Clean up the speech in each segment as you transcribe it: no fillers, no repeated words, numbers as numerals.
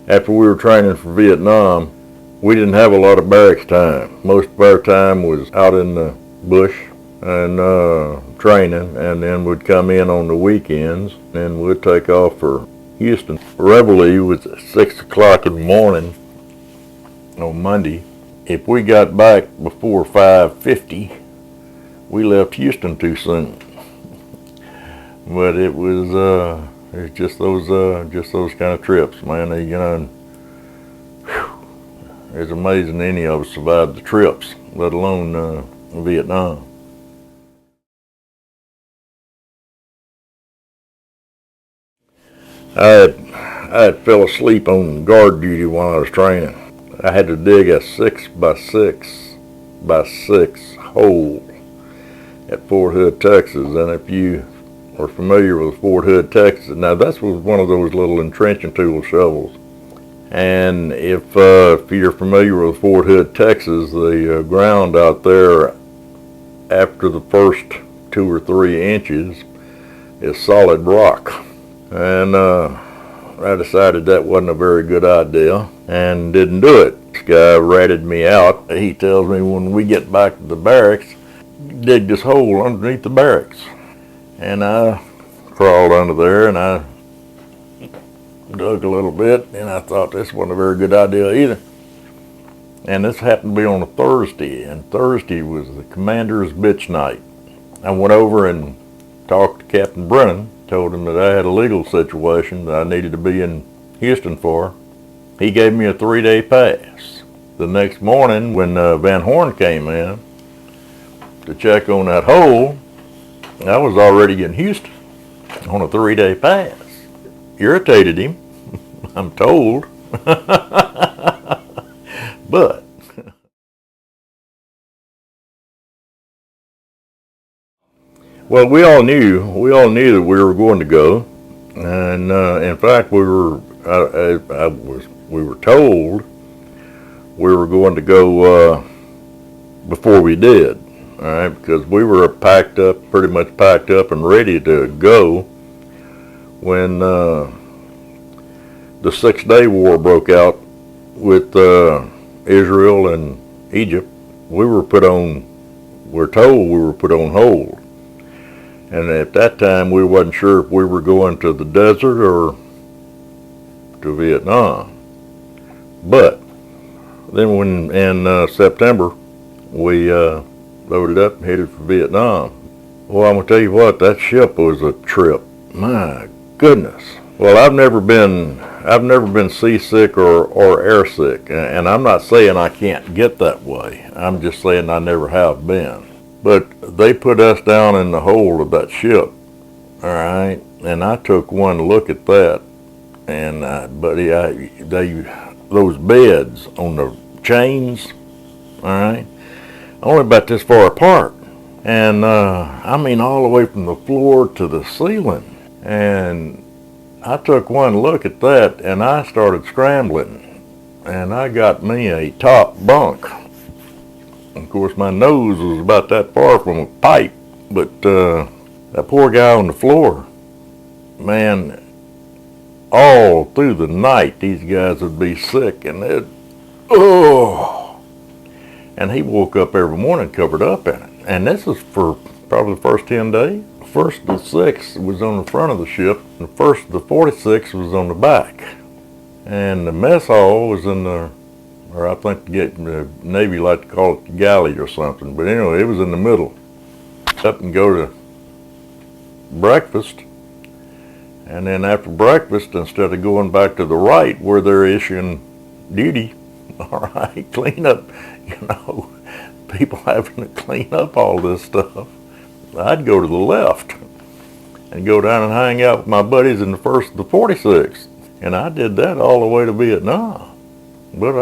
after we were training for Vietnam, we didn't have a lot of barracks time. Most of our time was out in the bush and training, and then we'd come in on the weekends, and we'd take off for Houston. Reveille was at 6 o'clock in the morning on Monday. If we got back before 5:50, we left Houston too soon. But it was it's just those kind of trips, man. And, it's amazing any of us survived the trips, let alone Vietnam. I had fell asleep on guard duty while I was training. I had to dig a 6 by 6 by 6 hole at Fort Hood, Texas. And if you are familiar with Fort Hood, Texas, now that was one of those little entrenching tool shovels. And if you're familiar with Fort Hood, Texas, the ground out there after the first 2 or 3 inches is solid rock. And I decided that wasn't a very good idea and didn't do it. This guy ratted me out. He tells me, when we get back to the barracks, dig this hole underneath the barracks. And I crawled under there and I dug a little bit, and I thought this wasn't a very good idea either. And this happened to be on a Thursday, and Thursday was the commander's bitch night. I went over and talked to Captain Brennan, told him that I had a legal situation that I needed to be in Houston for. He gave me a 3-day pass. The next morning, when Van Horn came in to check on that hole, I was already in Houston on a 3-day pass. Irritated him, I'm told, but well, we all knew that we were going to go, and in fact, we were told we were going to go before we did, all right, because we were pretty much packed up and ready to go when the 6-day war broke out with Israel and Egypt. We're told we were put on hold. And at that time, we wasn't sure if we were going to the desert or to Vietnam. But then when in September, we loaded up and headed for Vietnam. Well, I'm going to tell you what, that ship was a trip. My goodness. Well, I've never been seasick or airsick, and I'm not saying I can't get that way. I'm just saying I never have been. But they put us down in the hold of that ship, all right, and I took one look at that, and buddy, those beds on the chains, all right, only about this far apart, and I mean all the way from the floor to the ceiling. And I took one look at that, and I started scrambling, and I got me a top bunk. Of course, my nose was about that far from a pipe, but that poor guy on the floor, man, all through the night, these guys would be sick, and and he woke up every morning covered up in it. And this was for probably the first 10 days. First the 6 was on the front of the ship, and the 46 was on the back. And the mess hall was in the, or I think the Navy like to call it the galley or something, but anyway, it was in the middle. Up and go to breakfast, and then after breakfast, instead of going back to the right where they're issuing duty, all right, clean up, people having to clean up all this stuff, I'd go to the left and go down and hang out with my buddies in the 46th. And I did that all the way to Vietnam. But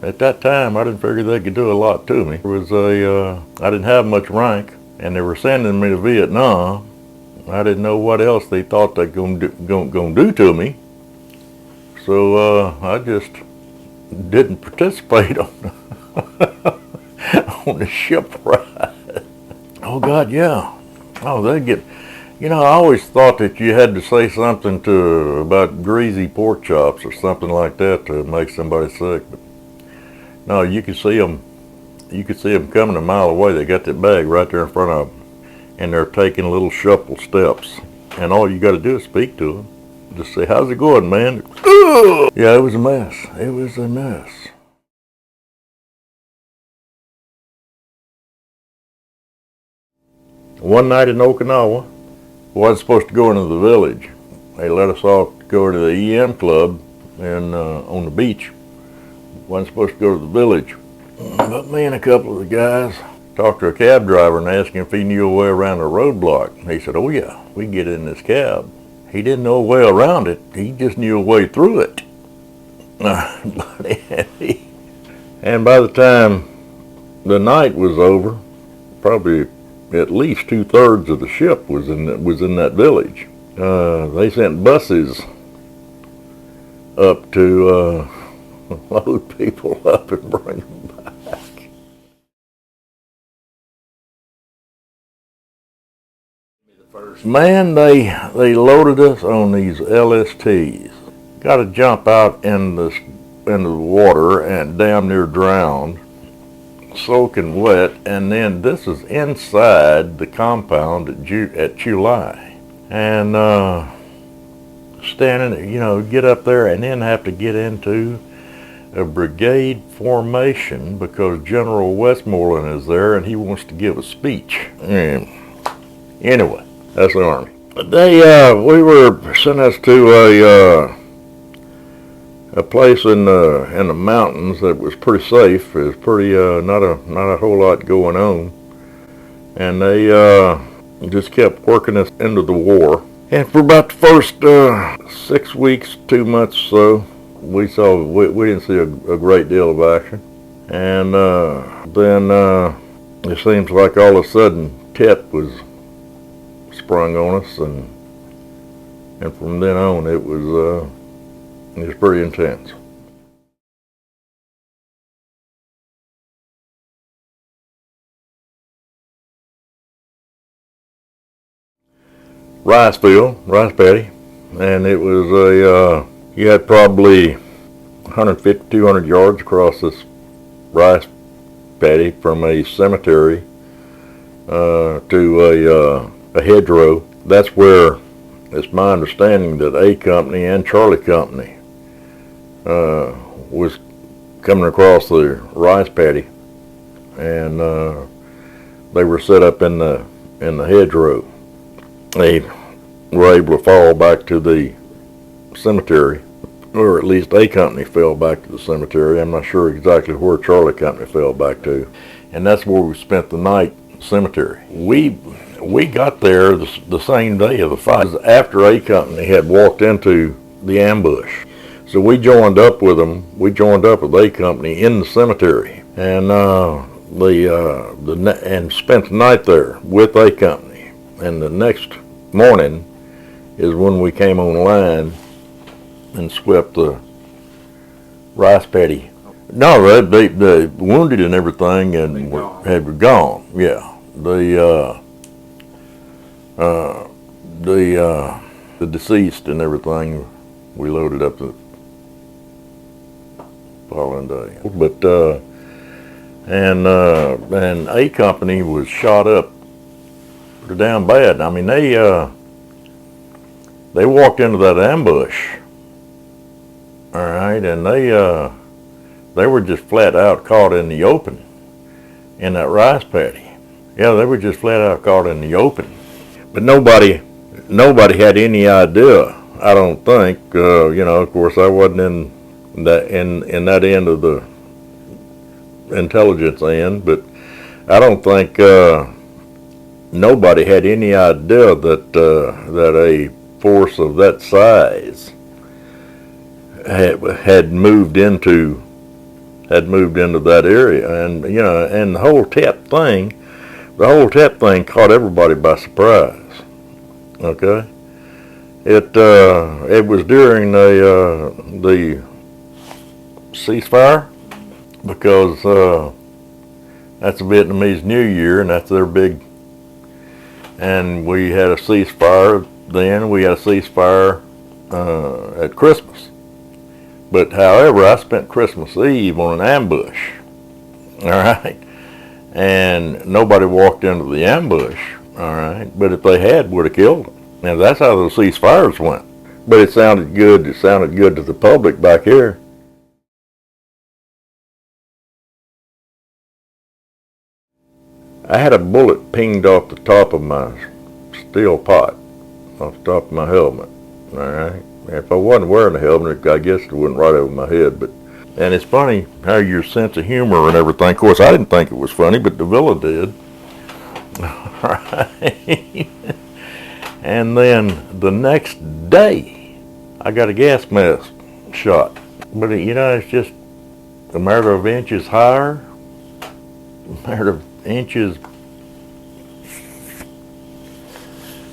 at that time, I didn't figure they could do a lot to me. I didn't have much rank, and they were sending me to Vietnam. I didn't know what else they thought they gonna do to me. So I just didn't participate on on the ship ride. Oh God, yeah. Oh, You know, I always thought that you had to say something about greasy pork chops or something like that to make somebody sick. But no, you could see them. You could see them coming a mile away. They got that bag right there in front of them, and they're taking little shuffle steps. And all you got to do is speak to them. Just say, "How's it going, man?" Ugh! Yeah, it was a mess. It was a mess. One night in Okinawa, wasn't supposed to go into the village. They let us all go to the EM club and on the beach. Wasn't supposed to go to the village. But me and a couple of the guys talked to a cab driver and asked him if he knew a way around a roadblock. He said, "Oh yeah, we can get in this cab." He didn't know a way around it. He just knew a way through it. And by the time the night was over, probably at least 2/3 of the ship was in that village. They sent buses up to load people up and bring them back. Man, they loaded us on these LSTs. Got to jump out in the water and damn near drowned, soaking wet, and then this is inside the compound at July, and standing, get up there and then have to get into a brigade formation because General Westmoreland is there and he wants to give a speech. And anyway, that's the Army. We were sent us to a place in the mountains that was pretty safe. It was pretty not a whole lot going on, and they just kept working us into the war. And for about the first 6 weeks, 2 months or so, we didn't see a great deal of action, and then it seems like all of a sudden TEP was sprung on us, and from then on it was pretty intense. Rice paddy, and it was you had probably 150, 200 yards across this rice paddy from a cemetery to a hedgerow. That's where it's my understanding that A Company and Charlie Company was coming across the rice paddy, and they were set up in the hedgerow. They were able to fall back to the cemetery, or at least A Company fell back to the cemetery. I'm not sure exactly where Charlie Company fell back to, and that's where we spent the night in the cemetery. We got there the same day of the fight, after A Company had walked into the ambush. So we joined up with them. We joined up with A Company in the cemetery, and and spent the night there with A Company. And the next morning is when we came online and swept the rice paddy. No, they wounded and everything and had gone. Yeah, the deceased and everything we loaded up the following day. But and A Company was shot up pretty damn bad. I mean, they walked into that ambush, all right, and they were just flat out caught in the open in that rice paddy. Yeah, they were just flat out caught in the open. But nobody had any idea, I don't think. Of course, I wasn't in that end of the intelligence end, but I don't think nobody had any idea that a force of that size had moved into that area, and and the whole TEP thing caught everybody by surprise. Okay, it was during the ceasefire, because that's the Vietnamese New Year, and that's their big And we had a ceasefire then. We had a ceasefire at Christmas. But however, I spent Christmas Eve on an ambush. All right. And nobody walked into the ambush. All right. But if they had, would have killed them. And that's how those ceasefires went. But it sounded good. It sounded good to the public back here. I had a bullet pinged off the top of my steel pot, off the top of my helmet. All right. If I wasn't wearing a helmet, I guess it went right over my head. And it's funny how your sense of humor and everything. Of course, I didn't think it was funny, but Davila did. All right. And then the next day, I got a gas mask shot. But it's just a matter of inches higher, a matter of inches.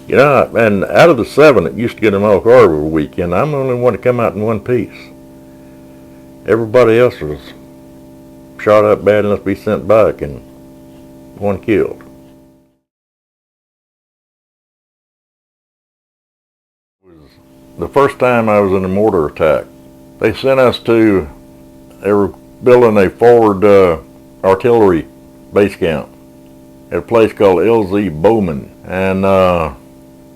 And out of the 7 that used to get in Elk Harbor every weekend, I'm the only one to come out in one piece. Everybody else was shot up bad enough to be sent back and one killed. It was the first time I was in a mortar attack. They sent us they were building a forward artillery base camp at a place called LZ Bowman, and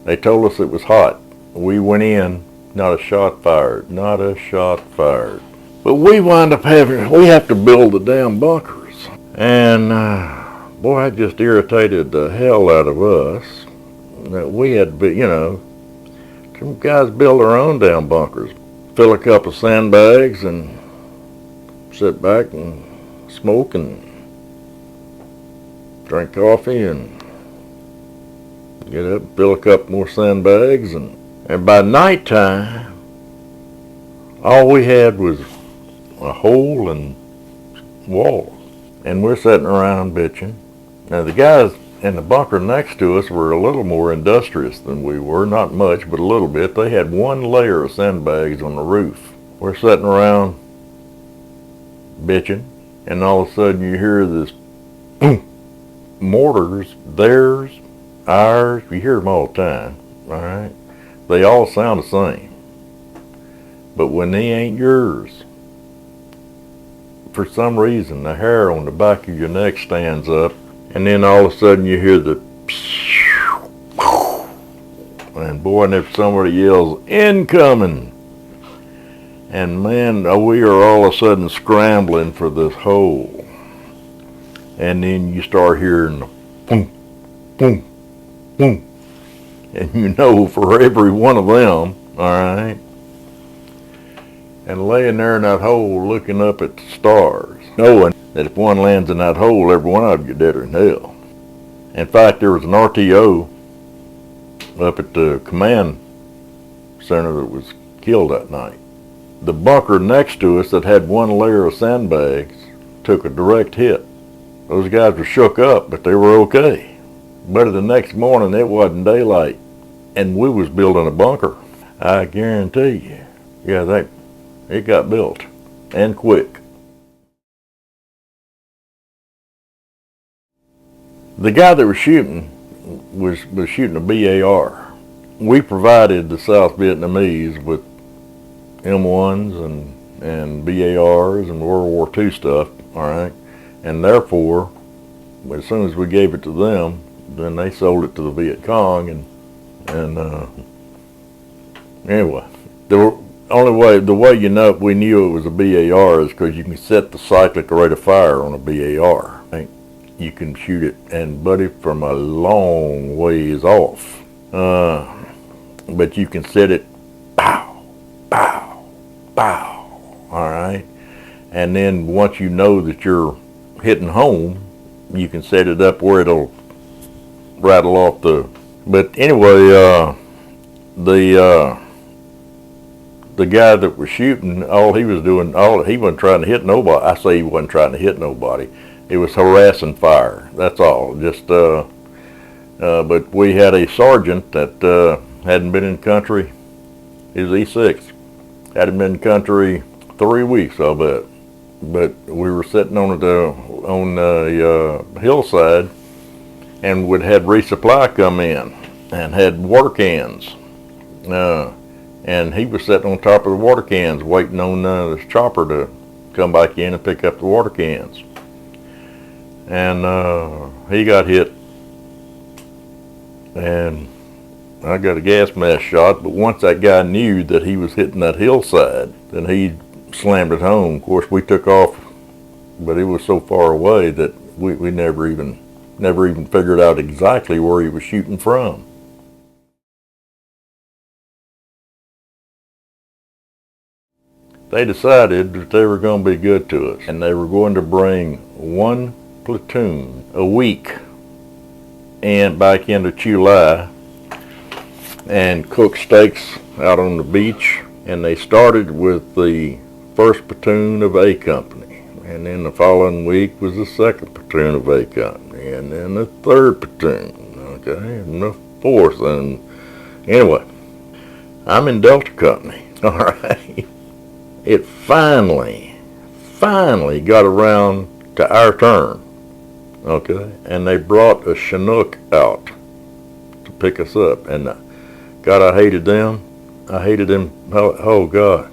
they told us it was hot. We went in, not a shot fired, not a shot fired. But we wind up we have to build the damn bunkers. And boy, that just irritated the hell out of us. That we had to, some guys build their own damn bunkers. Fill a couple of sandbags and sit back and smoke and drink coffee and get up, fill a couple more sandbags, and by nighttime, all we had was a hole and walls. And we're sitting around bitching. Now the guys in the bunker next to us were a little more industrious than we were, not much, but a little bit. They had one layer of sandbags on the roof. We're sitting around bitching, and all of a sudden you hear this mortars, theirs, ours, you hear them all the time, all right? They all sound the same. But when they ain't yours, for some reason, the hair on the back of your neck stands up, and then all of a sudden you hear the and boy, and if somebody yells, incoming! And man, we are all of a sudden scrambling for this hole. And then you start hearing the boom, boom, boom. And for every one of them, all right, and laying there in that hole looking up at the stars, knowing that if one lands in that hole, every one of them get deader than hell. In fact, there was an RTO up at the command center that was killed that night. The bunker next to us that had one layer of sandbags took a direct hit. Those guys were shook up, but they were okay. But the next morning, it wasn't daylight, and we was building a bunker. I guarantee you. Yeah, it got built, and quick. The guy that was shooting was shooting a BAR. We provided the South Vietnamese with M1s and BARs and World War II stuff, all right? And therefore, as soon as we gave it to them, then they sold it to the Viet Cong, and anyway, the way we knew it was a BAR is because you can set the cyclic rate of fire on a BAR. Right? You can shoot it, and buddy, from a long ways off. But you can set it, pow, pow, pow, all right? And then once you know that you're hitting home, you can set it up where it'll rattle off but anyway, the guy that was shooting, he wasn't trying to hit nobody. I say he wasn't trying to hit nobody. It was harassing fire, that's all. Just, but we had a sergeant that hadn't been in the country. He was E6. Hadn't been in the country 3 weeks, I'll bet. But we were sitting on the hillside, and would had resupply come in and had water cans. And he was sitting on top of the water cans waiting on the chopper to come back in and pick up the water cans. And he got hit, and I got a gas mask shot. But once that guy knew that he was hitting that hillside, then he slammed it home. Of course, we took off, but it was so far away that we never even figured out exactly where he was shooting from. They decided that they were going to be good to us, and they were going to bring one platoon a week and back into July and cook steaks out on the beach. And they started with the 1st platoon of A Company, and then the following week was the 2nd platoon of A Company, and then the 3rd platoon, okay, and the 4th. And anyway, I'm in Delta Company, all right. It finally got around to our turn, okay, and they brought a Chinook out to pick us up, and God, I hated them. Oh God,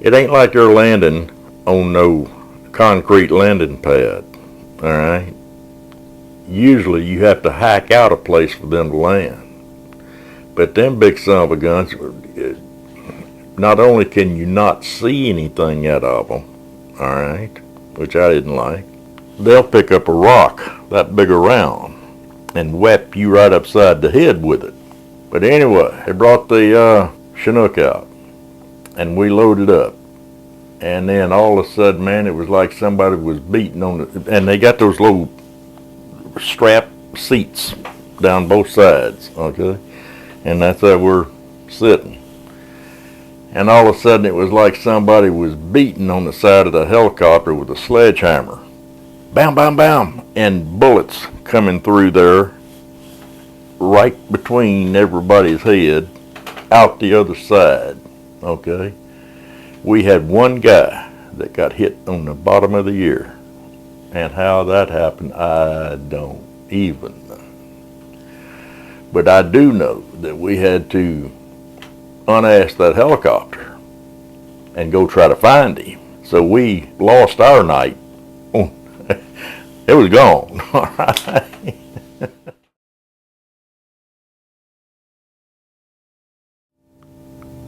it ain't like they're landing on no concrete landing pad, all right. Usually you have to hack out a place for them to land, but them big son of a guns, not only can you not see anything out of them, all right, which I didn't like, they'll pick up a rock that big around and whap you right upside the head with it. But anyway, they brought the Chinook out, and we loaded up. And then all of a sudden, man, it was like somebody was beating on it. And they got those little strap seats down both sides, okay? And that's how we're sitting. And all of a sudden it was like somebody was beating on the side of the helicopter with a sledgehammer. Bam, bam, bam. And bullets coming through there right between everybody's head out the other side, okay? We had one guy that got hit on the bottom of the ear. And how that happened, I don't even know. But I do know that we had to unass that helicopter and go try to find him. So we lost our night. Oh, it was gone. All right.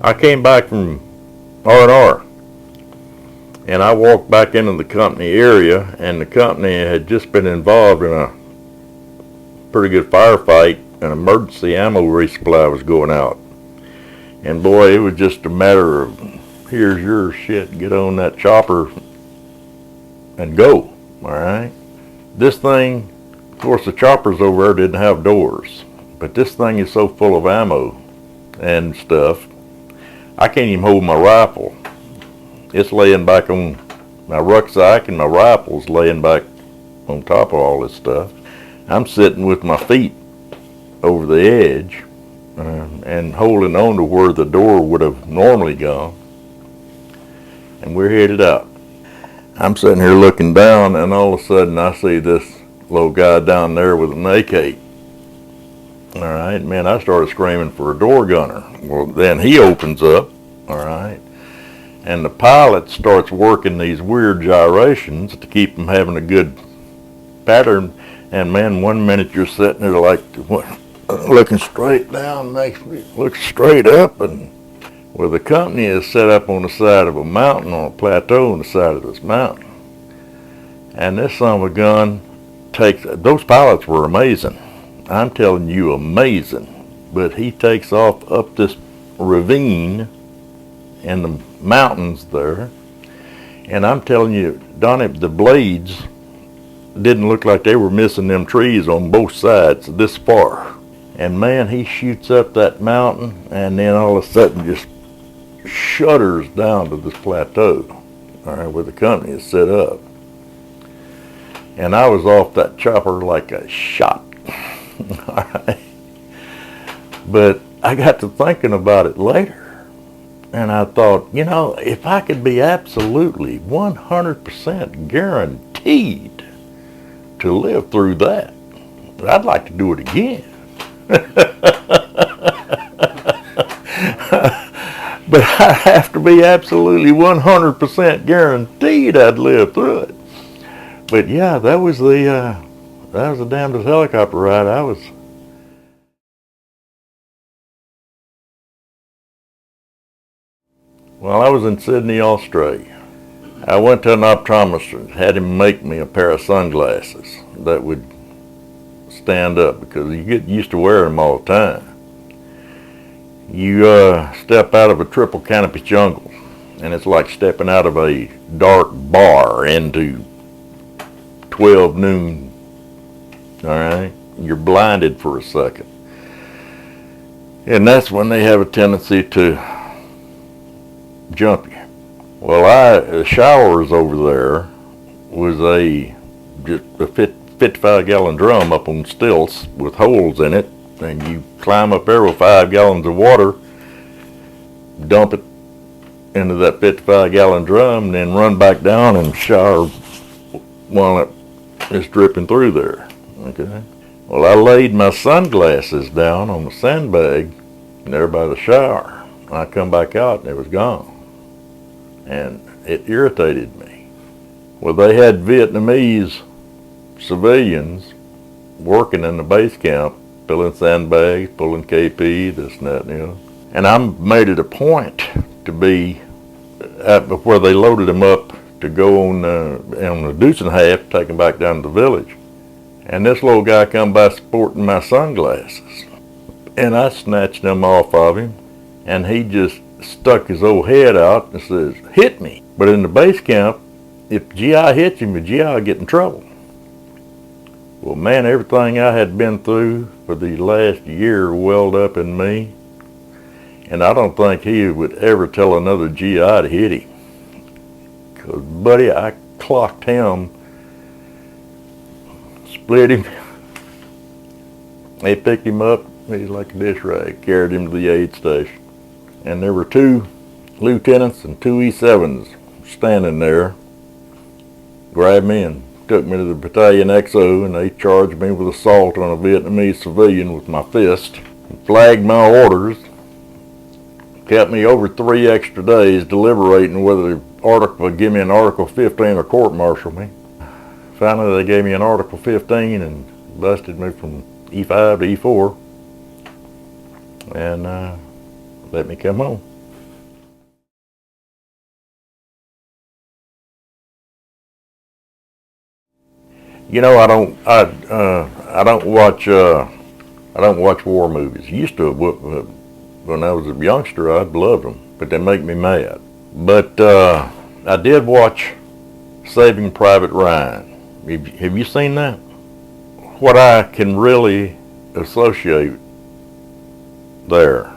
I came back from R&R, and I walked back into the company area, and the company had just been involved in a pretty good firefight. An emergency ammo resupply was going out. And boy, it was just a matter of, here's your shit, get on that chopper and go, all right? This thing, of course the choppers over there didn't have doors, but this thing is so full of ammo and stuff, I can't even hold my rifle. It's laying back on my rucksack, and my rifle's laying back on top of all this stuff. I'm sitting with my feet over the edge, and holding on to where the door would have normally gone, and we're headed out. I'm sitting here looking down, and all of a sudden I see this little guy down there with an AK. All right, man, I started screaming for a door gunner. Well, then he opens up, all right, and the pilot starts working these weird gyrations to keep him having a good pattern. And man, one minute you're sitting there like looking straight down, makes me look straight up, and well, the company is set up on the side of a mountain, on a plateau on the side of this mountain. And this son of a gun those pilots were amazing. I'm telling you, amazing. But he takes off up this ravine in the mountains there, and I'm telling you, Donnie, the blades didn't look like they were missing them trees on both sides this far. And man, he shoots up that mountain, and then all of a sudden just shudders down to this plateau, all right, where the company is set up. And I was off that chopper like a shot, all right. But I got to thinking about it later, and I thought, you know, if I could be absolutely 100% guaranteed to live through that, I'd like to do it again. But I have to be absolutely 100% guaranteed I'd live through it. But yeah, that was the damnedest helicopter ride I was. While I was in Sydney, Australia, I went to an optometrist and had him make me a pair of sunglasses that would stand up, because you get used to wearing them all the time. You step out of a triple canopy jungle, and it's like stepping out of a dark bar into 12 noon. All right? You're blinded for a second. And that's when they have a tendency to jump you. Well, the showers over there was just a 55-gallon drum up on stilts with holes in it, and you climb up there with 5 gallons of water, dump it into that 55-gallon drum, and then run back down and shower while it's dripping through there. Okay. Well, I laid my sunglasses down on the sandbag there by the shower. I come back out and it was gone. And it irritated me. Well, they had Vietnamese civilians working in the base camp, filling sandbags, pulling KP, this and that, and the other. And I made it a point to be where they loaded them up to go on the deuce and a half, take them back down to the village. And this little guy come by sporting my sunglasses. And I snatched them off of him, and he just stuck his old head out and says, "Hit me." But in the base camp, if GI hits him, the GI will get in trouble. Well, man, everything I had been through for the last year welled up in me, and I don't think he would ever tell another GI to hit him. Because, buddy, I clocked him, split him. They picked him up, he's like a dish rag, carried him to the aid station. And there were 2 lieutenants and 2 E7s standing there, grabbed me and took me to the battalion XO, and they charged me with assault on a Vietnamese civilian with my fist, flagged my orders, kept me over 3 extra days deliberating whether the article would give me an Article 15 or court-martial me. Finally, they gave me an Article 15 and busted me from E5 to E4, and let me come home. You know, I don't watch war movies. Used to, when I was a youngster, I'd loved them, but they make me mad. But I did watch Saving Private Ryan. Have you seen that? What I can really associate there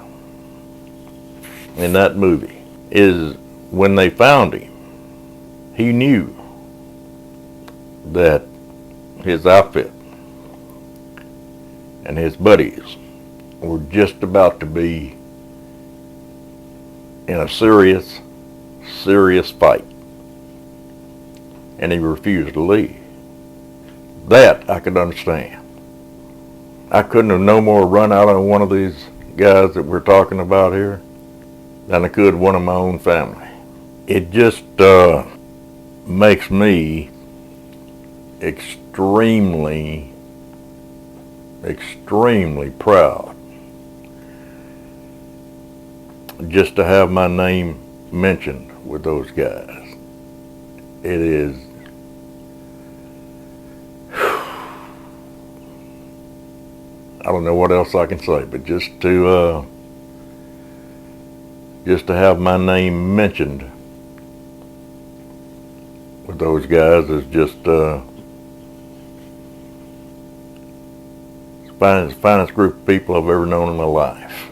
in that movie is when they found him, he knew that his outfit and his buddies were just about to be in a serious fight, and he refused to leave. That I could understand. I couldn't have no more run out on one of these guys that we're talking about here than I could one of my own family. It just makes me extremely proud just to have my name mentioned with those guys. It is, I don't know what else I can say, but just to have my name mentioned with those guys is just finest group of people I've ever known in my life.